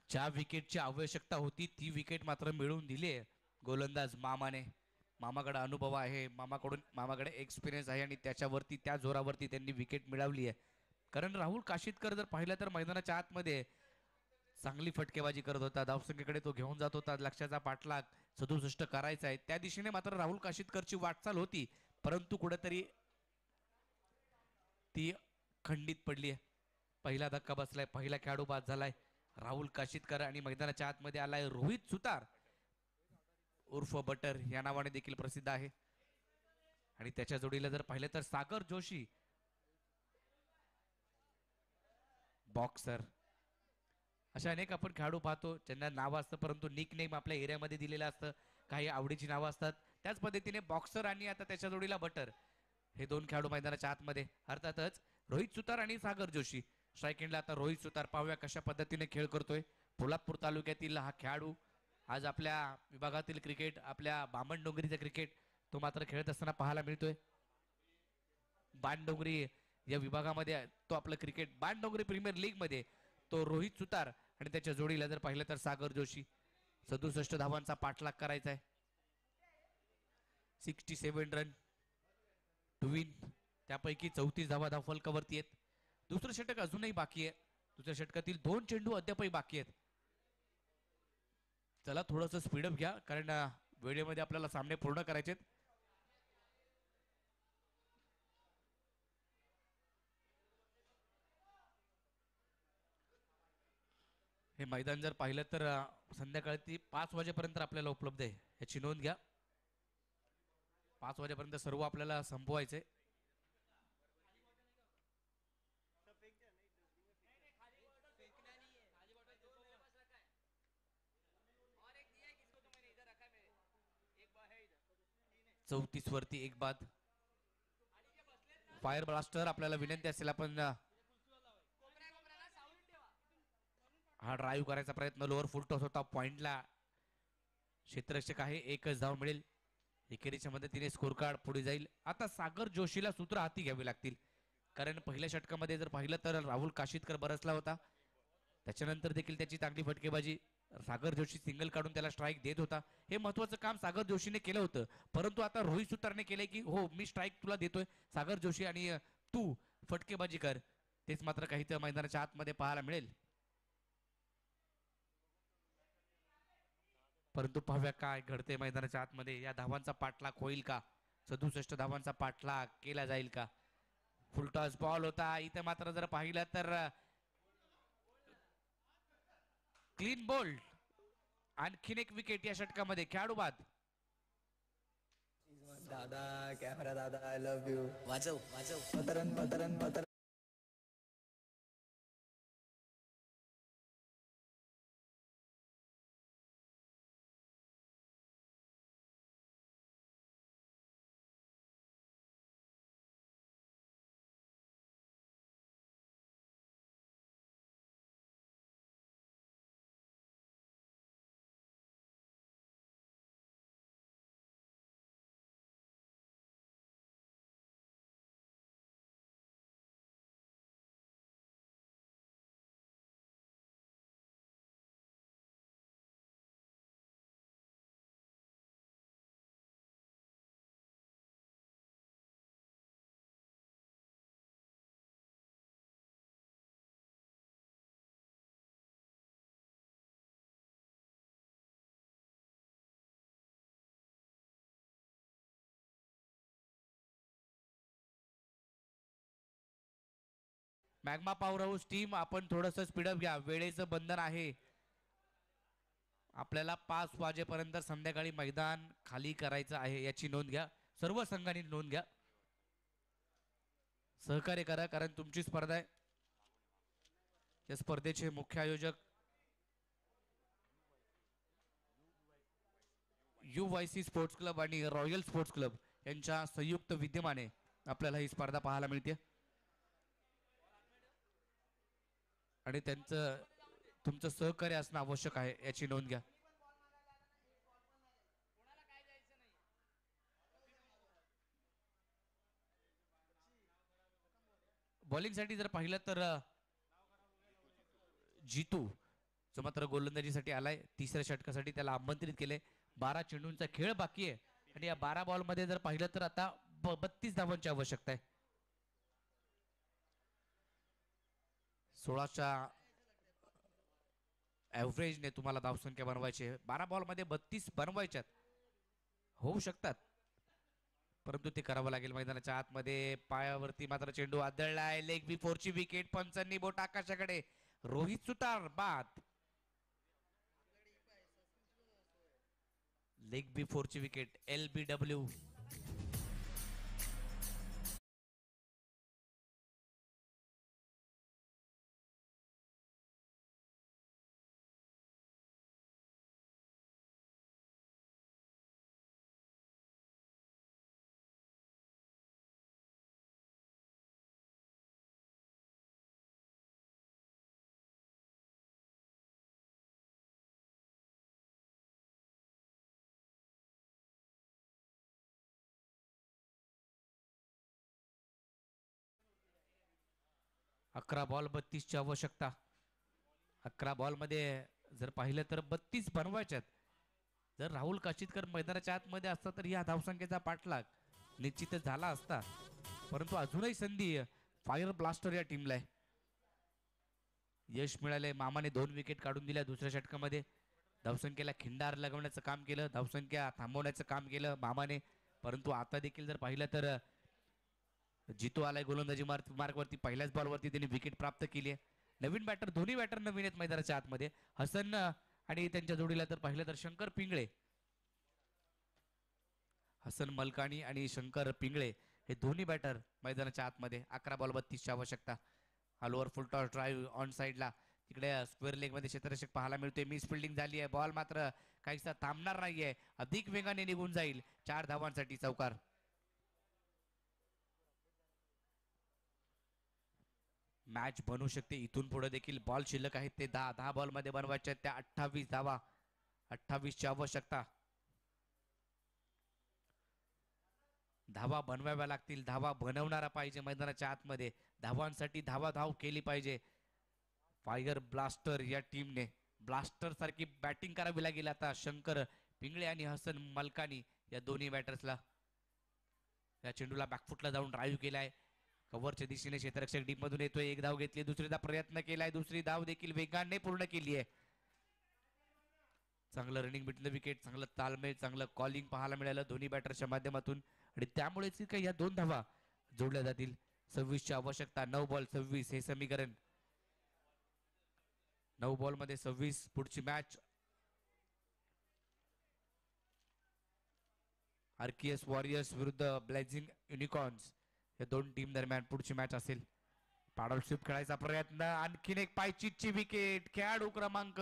ज्या विकेटची आवश्यकता होती ती विकेट मात्र मिळवून दिली आहे गोलंदाज मामाने. मामाकडे अनुभव आहे, मामाकडे एक्सपिरियन्स आहे आणि त्याच्यावरती त्या जोरावरती त्यांनी विकेट मिळवली आहे. कारण राहुल काशितकर जर पाहिलं तर मैदानाच्या आतमध्ये चांगली फटकेबाजी करत होता. धावसंख्येकडे तो घेऊन जात होता. लक्ष्याचा पाठलाग 67 करायचा आहे. त्या दिशेने मात्र राहुल काशितकरची वाटचाल होती, परंतु कुठेतरी ती खंडित पडली आहे. पहिला धक्का बसलाय. पहिला खेळाडू बाद झालाय राहुल काशितकर आणि मैदानाच्या आतमध्ये आलाय रोहित सुतार उर्फ बटर या नावाने देखील प्रसिद्ध आहे. आणि त्याच्या जोडीला जर पाहिलं तर सागर जोशी बॉक्सर. अशा अनेक आपण खेळाडू पाहतो ज्यांना नाव असतं परंतु निक नेम आपल्या एरियामध्ये दिलेलं असतं. काही आवडीची नावं असतात. त्याच पद्धतीने बॉक्सर आणि आता त्याच्या जोडीला बटर हे 2 खेळाडू मैदानाच्या आतमध्ये. अर्थातच रोहित सुतार आणि सागर जोशी. स्ट्राईक एंडला आता रोहित सुतार. पाहूया कशा पद्धतीने खेळ करतोय. पोलादपूर तालुक्यातील हा खेळाडू आज आपल्या विभागातील क्रिकेट, आपल्या बामणडोंगरीचं क्रिकेट तो मात्र खेळत असताना पाहायला मिळतोय. बाणडोंगरी या विभागामध्ये तो आपलं क्रिकेट, बाणडोंगरी प्रीमियर लीग मध्ये तो रोहित सुतार आणि त्याच्या जोडीला जर पाहिलं तर सागर जोशी. 67 धावांचा पाठलाग करायचा आहे. 67 रन टू विन. त्यापैकी 34 धावा धाव फलकावरती आहेत. दुसरं षटक अजूनही बाकी आहे. दुसऱ्या षटकातील 2 चेंडू अद्यापही बाकी आहेत. चला थोडंसं स्पीडअप घ्या कारण वेळेमध्ये आपल्याला सामने पूर्ण करायचे आहेत. हे मैदान जर पाहिलं तर संध्याकाळी 5 वाजेपर्यंत आपल्याला उपलब्ध आहे. याची नोंद घ्या. 5 वाजेपर्यंत सर्व आपल्याला संपवायचे. चौतीस वरती 1 बाद. फायर ब्लास्टर आपल्याला विनंती असेल आपण हा ड्राईव्ह करायचा प्रयत्न. लोअर फुल टॉस होता. पॉइंटला क्षेत्ररक्षक आहे. 1च धाव मिळेल. एकेरीच्या मदतीने स्कोर कार्ड पुढे जाईल. आता सागर जोशीला सूत्र हाती घ्यावे लागतील कारण पहिल्या षटकामध्ये जर पाहिलं तर राहुल काशितकर बरसला होता. त्याच्यानंतर देखील त्याची चांगली फटकेबाजी. सागर जोशी सिंगल काढून त्याला स्ट्राईक देत होता. हे महत्वाचं काम सागर जोशीने केलं होतं, परंतु आता रोहित सुतारने केलंय की हो मी स्ट्राईक तुला देतोय सागर जोशी आणि तू फटकेबाजी कर. तेच मात्र काही तर मैदानाच्या आतमध्ये पाहायला मिळेल. परंतु पाहूया काय घडते मैदानाच्या आतमध्ये. या धावांचा पाठलाग होईल का? 67 धावांचा पाठलाग केला जाईल का? फुलटॉस बॉल होता. इथे मात्र जर पाहिलं तर क्लीन बोल्ड. आणखीन एक विकेट या षटकामध्ये. खेळाडू बाद. दादा कॅमेरा दादा आय लव्ह यू. वाजव वाजव. मतरन मतरन मतरन. मॅग्मा पॉवर हाऊस टीम आपण थोडस स्पीडअप घ्या. वेळेचं बंधन आहे. आपल्याला 5 वाजेपर्यंत संध्याकाळी मैदान खाली करायचं आहे याची नोंद घ्या. सर्व संघांनी नोंद घ्या. सहकार्य करा कारण तुमची स्पर्धा आहे. या स्पर्धेचे मुख्य आयोजक UYC स्पोर्ट्स क्लब आणि रॉयल स्पोर्ट्स क्लब यांच्या संयुक्त विद्यमाने आपल्याला ही स्पर्धा पाहायला मिळते आणि त्यांचं तुमचं सहकार्य असणं आवश्यक आहे याची नोंद घ्या. बॉलिंगसाठी जर पाहिलं तर जितू जो मात्र गोलंदाजीसाठी आलाय. तिसऱ्या षटकासाठी त्याला आमंत्रित केले. 12 चेंडूंचा खेळ बाकी आहे आणि या 12 बॉलमध्ये जर पाहिलं तर आता 32 धावांची आवश्यकता आहे. 16च्या ॲव्हरेजने तुम्हाला धावसंख्या बनवायची आहे. 12 बॉलमध्ये 32 बनवायच्यात. होऊ शकतात परंतु ते करावं लागेल मैदानाच्या आतमध्ये. पायावरती मात्र चेंडू आदळलाय. लेग बिफोरची विकेट. पंचांनी बोट आकाशाकडे. रोहित सुतार बाद. लेग बिफोरची विकेट. LBW. अकरा बॉल 32ची आवश्यकता. 11 बॉलमध्ये जर पाहिलं तर 32 बनवायच्यात. जर राहुल काशीदकर मैदानाच्या आतमध्ये असता तर या धावसंख्येचा पाठलाग निश्चितच झाला असता. परंतु अजूनही संधी फायर ब्लास्टर या टीमला आहे. यश मिळाले. मामाने 2 विकेट काढून दिल्या दुसऱ्या षटकामध्ये. धावसंख्येला खिंडार लगवण्याचं काम केलं. धावसंख्या थांबवण्याचं काम केलं मामाने. परंतु आता देखील जर पाहिलं तर जितू आलाय गोलंदाजी मार्गवरती. पहिल्याच बॉलवरती त्यांनी विकेट प्राप्त केली आहे. नवीन बॅटर, दोन्ही बॅटर नवीन आहेत मैदानाच्या आतमध्ये. हसन आणि त्यांच्या जोडीला तर पाहिलं तर शंकर पिंगळे. हसन मलकानी आणि शंकर पिंगळे हे दोन्ही बॅटर मैदानाच्या आतमध्ये. 11 बॉल 32ची आवश्यकता. All full toss drive on साईडला. तिकडे स्क्वेअर लेगमध्ये क्षेत्ररक्षक पाहायला मिळतोय. मिस फिल्डिंग झाली आहे. बॉल मात्र काहीसा थांबणार नाहीये. अधिक वेगाने निघून जाईल. 4 धावांसाठी चौकार. मॅच बनवू शकते इथून पुढे देखील. बॉल शिल्लक आहेत ते 10 बॉलमध्ये बनवायचे आहेत त्या 28 धावा. 28ची आवश्यकता. धावा बनवाव्या लागतील. धावा बनवणारा पाहिजे मैदानाच्या आतमध्ये. धावांसाठी धाव केली पाहिजे. फायर ब्लास्टर या टीमने ब्लास्टर सारखी बॅटिंग करावी लागेल आता. शंकर पिंगळे आणि हसन मलकानी या दोन्ही बॅटर्सला. या चेंडूला बॅकफुटला जाऊन ड्राईव्ह केलाय. कव्हरच्या दिशेने क्षेत्ररक्षक डीप मधून येतोय. 1 धाव घेतली. दुसरीदा प्रयत्न केलाय. दुसरी धाव देखील वेगाने पूर्ण केली आहे. चांगलं रनिंग भेटलं विकेट. चांगलं तालमेल, चांगलं कॉलिंग पाहायला मिळालं दोन्ही बॅटर्सच्या माध्यमातून आणि त्यामुळेच काही या 2 धावा जोडल्या जातील. 26ची आवश्यकता. 9 बॉल 26 हे समीकरण. 9 बॉलमध्ये 26. पुढची मॅच आरकेएस वॉरियर्स विरुद्ध ब्लेझिंग युनिकॉर्न्स या दोन टीम दरम्यान पुढची मॅच असेल. पाडल स्वीप खेळायचा प्रयत्न, आणखीन एक पायचीतची विकेट. खेळाडू क्रमांक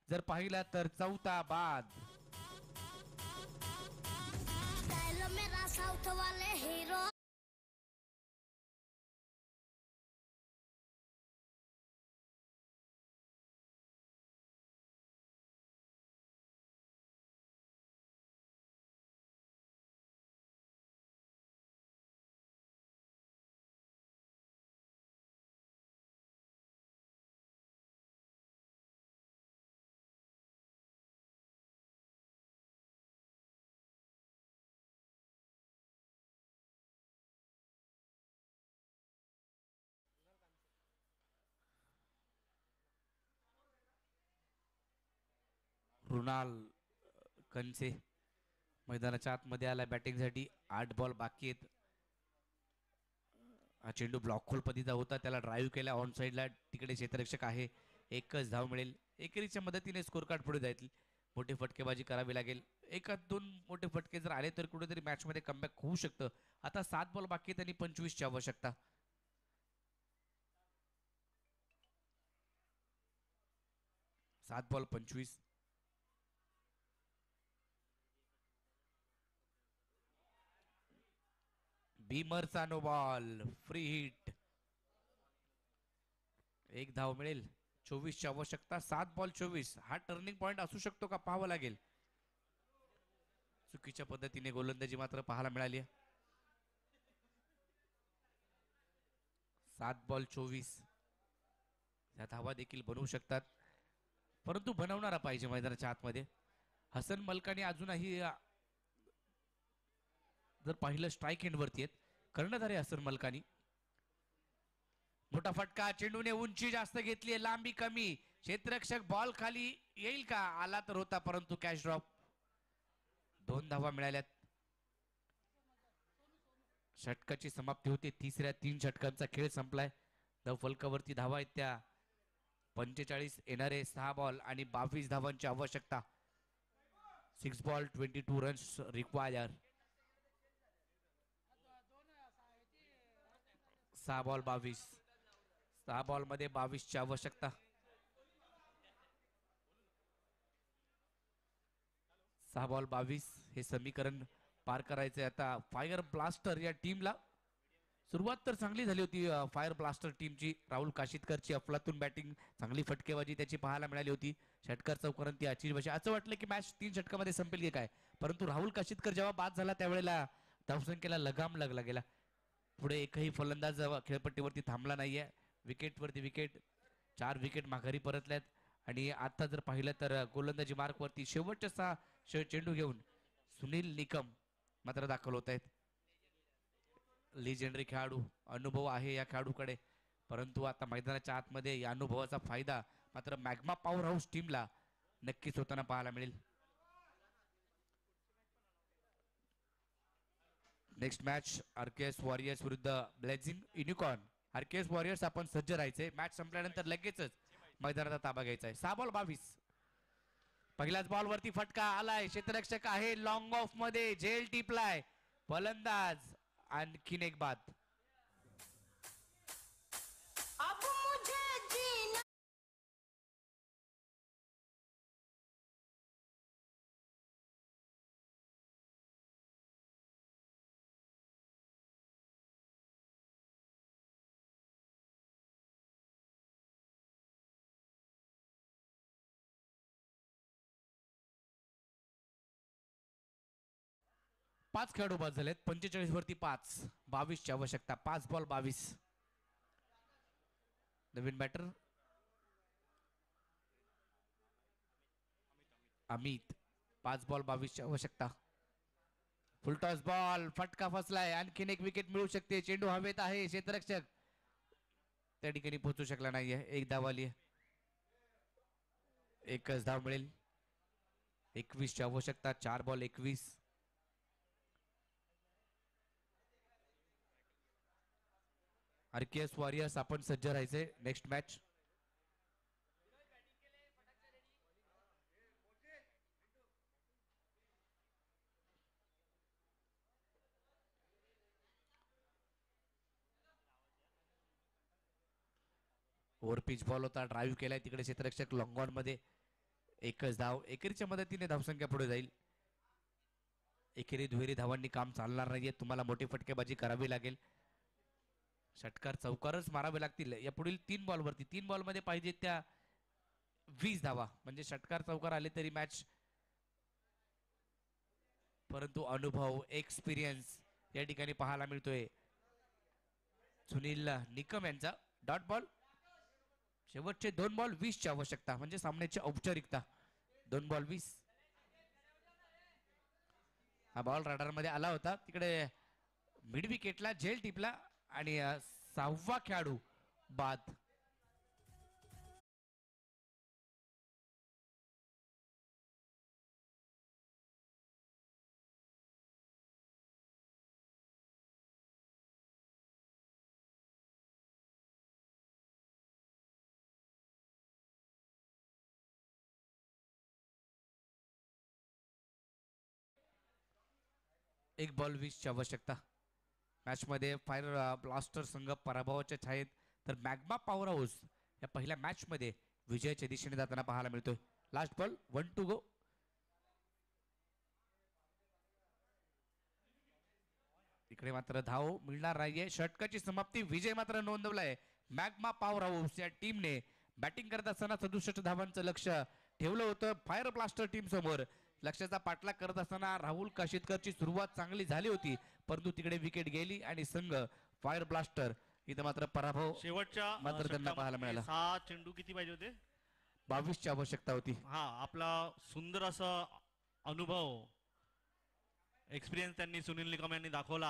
जर पाहिला तर 4था बाद. मेरा साउथ वाले हीरो रुणाल कंचे मैदानाच्या आतमध्ये आला बॅटिंगसाठी. 8 बॉल बाकी आहेत. हा चेंडू ब्लॉक खोलपतीचा होता, त्याला ड्राईव्ह केला ऑन साईडला. तिकडे क्षेत्ररक्षक आहे. एकच धाव मिळेल. एकेरीच्या मदतीने स्कोर कार्ड पुढे जाईल. मोठी फटकेबाजी करावी लागेल. एका दोन मोठे फटके जर आले तर कुठेतरी मॅचमध्ये कमबॅक होऊ शकतं. आता 7 बॉल बाकी आहेत आणि 25ची आवश्यकता. 7 बॉल 25. बीमरचा नो बॉल. Free hit. एक धाव मिळेल. 24ची आवश्यकता. 7 बॉल 24. हा टर्निंग पॉइंट असू शकतो का पाहावं लागेल. चुकीच्या पद्धतीने गोलंदाजी मात्र पाहायला मिळाली. 7 बॉल 24. या धावा देखील बनवू शकतात, परंतु बनवणारा पाहिजे मैदानाच्या आतमध्ये. हसन मलकानी अजूनही जर पाहिलं स्ट्राईक एंडवरती आहेत. कर्णधार आहे हसन मलकानी. मोठा फटका. चेंडूने उंची जास्त घेतली, लांबी कमी. क्षेत्ररक्षक बॉल खाली येईल का? आला तर होता, परंतु कॅच ड्रॉप. 2 धावा मिळाल्यात. षटकाची समाप्ती होते. तिसऱ्या 3 षटकांचा खेळ संपलाय. फलकावरती धावा आहेत त्या 45 येणारे. 6 बॉल आणि 22 धावांची आवश्यकता. 6 ball 22 runs require. 6 ball 22. 6 ball मध्ये 22ची आवश्यकता. 6 बॉल 22 हे समीकरण पार करायचंय आता फायर ब्लास्टर या टीमला. सुरुवात तर चांगली झाली होती फायर ब्लास्टर टीमची. राहुल काशितकरची अफलातून बॅटिंग, चांगली फटकेबाजी त्याची पाहायला मिळाली होती. षटकार चौकारांती आजची भाषा. असं वाटलं की मॅच 3 षटकामध्ये संपेल की काय, परंतु राहुल काशितकर जेव्हा बाद झाला त्यावेळेला धावसंख्येला लगाम लागला गेला. पुढे एकही फलंदाज खेळपट्टीवरती थांबला नाहीये. विकेटवरती विकेट. 4 विकेट माघारी परतल्यात. आणि आता जर पाहिलं तर गोलंदाजी मार्कवरती शेवटच्या 6 चेंडू घेऊन सुनील निकम मात्र दाखल होत आहेत. लिजेंडरी खेळाडू, अनुभव आहे या खेळाडूकडे, परंतु आता मैदानाच्या आतमध्ये या अनुभवाचा फायदा मात्र मॅग्मा पॉवर हाऊस टीमला नक्कीच होताना पाहायला मिळेल. नेक्स्ट मॅच आरकेएस वॉरियर्स विरुद्ध ब्लेझिंग युनिकॉर्न. आरकेएस वॉरियर्स आपण सज्ज राहायचे. मॅच संपल्यानंतर लगेचच मैदानाचा ताबा घ्यायचा आहे. 6 बॉल 22. पहिल्याच बॉलवरती फटका आलाय. क्षेत्ररक्षक आहे लॉंग ऑफ मध्ये. झेल टिपलाय. फलंदाज आणखीन एक बाद. अब मुझे जीना 5 खेळाडू बाद झालेत. 45 वरती 5. 22ची आवश्यकता. 5 बॉल 22. नवीन बॅटर अमित. 5 बॉल 22ची आवश्यकता. Full toss ball. फटका फसलाय. आणखीन एक विकेट मिळू शकते. चेंडू हवेत आहे. क्षेत्ररक्षक त्या ठिकाणी पोहोचू शकला नाहीये. एक धाव आली. एकच धाव मिळेल. 21ची आवश्यकता. 4 बॉल 21. आरकेएस वॉरियर्स आपण सज्ज राहायचे. Next match over pitch ball होता, ड्राईव्ह केलाय तिकडे क्षेत्ररक्षक लॉंग ऑन मध्ये. एकच धाव, एकेरीच्या मदतीने धावसंख्या पुढे जाईल. एकेरी दुहेरी धावांनी काम चालणार नाहीये, तुम्हाला मोठी फटकेबाजी करावी लागेल. षटकार चौकारच मारावे लागतील या पुढील 3 बॉलवरती. 3 बॉलमध्ये पाहिजे त्या 20 धावा, म्हणजे षटकार चौकार आले तरी मॅच. परंतु अनुभव, एक्सपिरियन्स या ठिकाणी पाहायला मिळतोय. सुनील निकम यांचा डॉट बॉल. शेवटचे 2 बॉल 20 ची आवश्यकता, म्हणजे सामन्याची औपचारिकता. 2 बॉल 20. हा बॉल रडार मध्ये आला होता, तिकडे मिड विकेटला झेल टिपला आणि 6वा खेळाडू बाद. एक बॉल 20 ची आवश्यकता. मॅचमध्ये फायर ब्लास्टर संघ पराभवाच्या छायेत, तर मॅग्मा पॉवर हाऊस या पहिल्या मॅचमध्ये विजयाच्या दिशेने जाताना पाहायला मिळतोय. Last ball 1 to go. इकडे मात्र धाव मिळणार नाहीये. षटकाची समाप्ती, विजय मात्र नोंदवलाय मॅग्मा पॉवर हाऊस या टीमने. बॅटिंग करत असताना 67 धावांचं लक्ष ठेवलं होतं फायर ब्लास्टर टीम समोर. लक्ष्याचा पाठलाग करत असताना राहुल काशितकरची सुरुवात चांगली झाली होती, परंतु तिकडे विकेट गेली आणि संघ फायर ब्लास्टर इथं मात्र पराभव शेवटच्या मात्र त्यांना पाहायला मिळाला. 6 चेंडू किती पाहिजे होते? 22 ची आवश्यकता होती. हा, आपला सुंदर असा अनुभव, एक्सपिरियन्स त्यांनी सुनील निकम यांनी दाखवला.